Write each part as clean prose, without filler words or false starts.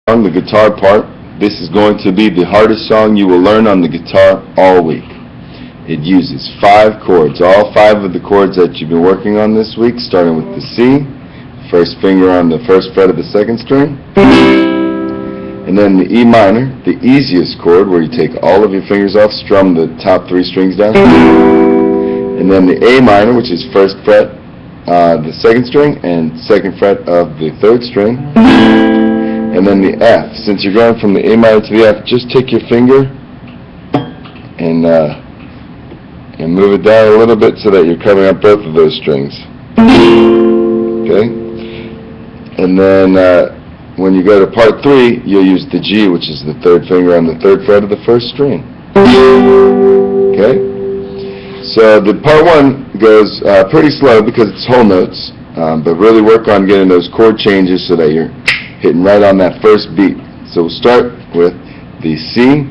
The guitar part. This is going to be the hardest song you will learn on the guitar all week. It uses 5 chords, all 5 of the chords that you've been working on this week, starting with the C, first finger on the first fret of the second string, and then the E minor, the easiest chord where you take all of your fingers off, strum the top 3 strings down, and then the A minor, which is first fret, the second string, and second fret of the third string, and then the F. Since you're going from the A minor to the F, just take your finger and move it down a little bit so that you're covering up both of those strings. Okay? And then when you go to part 3, you'll use the G, which is the third finger on the third fret of the first string. Okay? So the part 1 goes pretty slow because it's whole notes, but really work on getting those chord changes so that you're hitting right on that first beat. So we'll start with the C.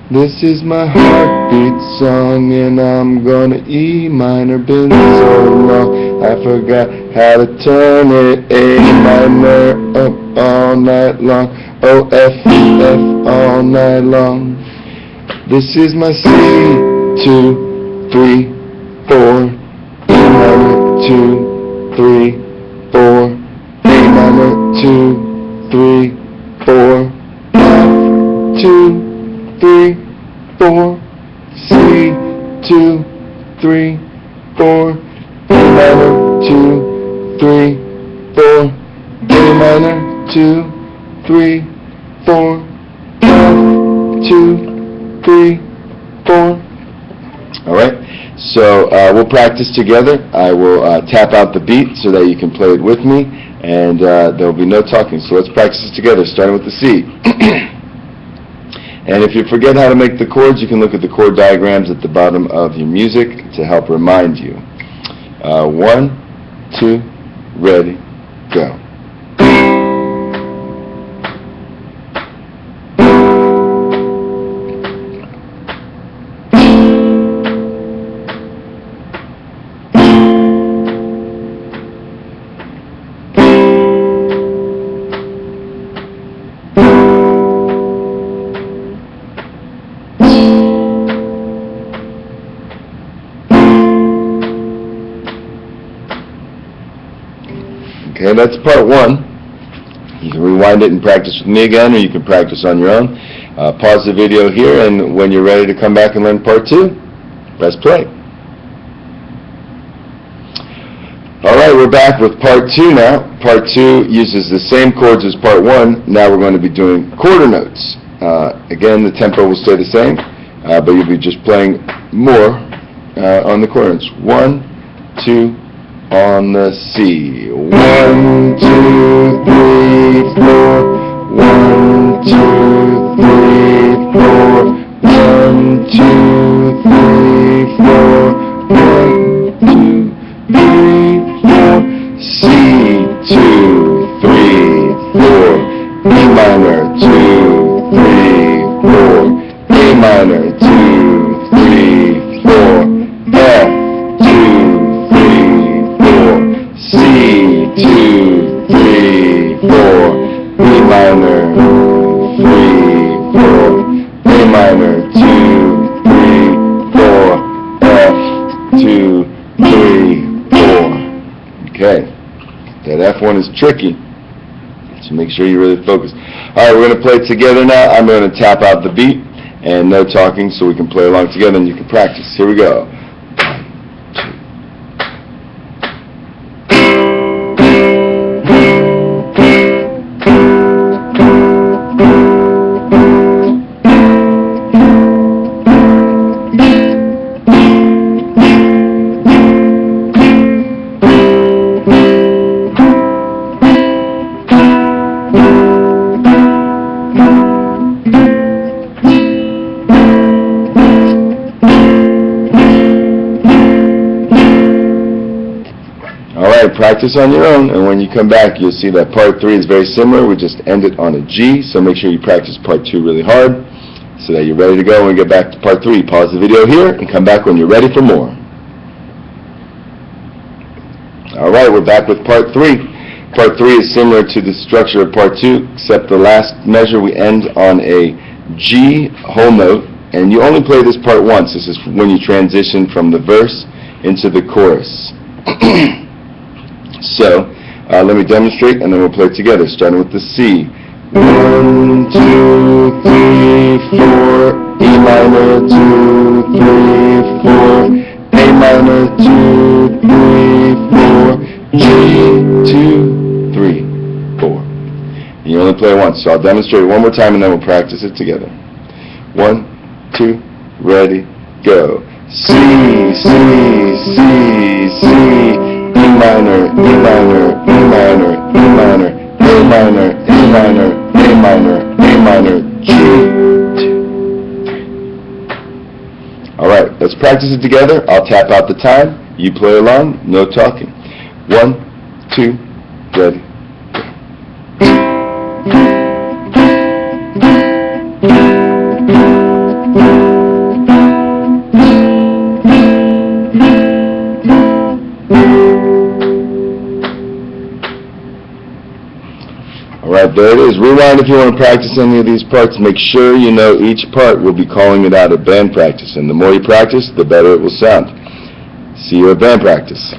This is my heartbeat song, and I'm gonna E minor. Been so long, I forgot how to turn it. A minor up all night long. O F F all night long. This is my C. 2, 3, 4. E minor 2, 3, 4. A minor 2, 3, 4. F 2, 3, 4, C, 2, 3, 4, A minor, 2, 3, 4, A minor, 2, 3, 4, F, 2, 3, 4. Alright, so we'll practice together. I will tap out the beat so that you can play it with me, and there will be no talking. So let's practice this together, starting with the C. And if you forget how to make the chords, you can look at the chord diagrams at the bottom of your music to help remind you. 1, 2, ready, go. Okay, that's part 1. You can rewind it and practice with me again, or you can practice on your own. Pause the video here, and when you're ready to come back and learn part 2, press play. Alright, we're back with part 2 now. Part 2 uses the same chords as part 1. Now we're going to be doing quarter notes. Again, the tempo will stay the same, but you'll be just playing more on the quarter notes. 1, 2, on the C. 1, 2, 3, 4. 1, 2, 3, 4. 1, 2, 3, 4. 1, 2, 3, 4. C, 2, 3, 4. E minor, 2, 3, 4. A minor, 2, 3, 4. F, 2, 3, 4. C, 2, 3, 4. E minor, 3, 4. A minor, 2, 3, 4. F, 2, 3, 4. Okay. That F1 is tricky, so make sure you really focus. Alright, we're going to play it together now. I'm going to tap out the beat and no talking so we can play along together and you can practice. Here we go. Practice on your own, and when you come back you'll see that part 3 is very similar. We just end it on a G, so make sure you practice part 2 really hard so that you're ready to go when we get back to part 3. Pause the video here and come back when you're ready for more. Alright, we're back with part 3, Part 3 is similar to the structure of Part 2, except the last measure we end on a G whole note, and you only play this part once. This is when you transition from the verse into the chorus. So, let me demonstrate, and then we'll play it together, starting with the C. 1, 2, 3, 4, E minor, 2, 3, 4, A minor, 2, 3, 4, G, 2, 3, 4. You only play once, so I'll demonstrate it one more time and then we'll practice it together. 1, 2, ready, go. C, C, C, C, E minor, E minor, E minor, E minor, A minor, A minor, A minor, A minor, G, 2, 3. Alright, let's practice it together. I'll tap out the time. You play along, no talking. 1, 2, ready. Alright, there it is. Rewind if you want to practice any of these parts. Make sure you know each part. We'll be calling it out at band practice. And the more you practice, the better it will sound. See you at band practice.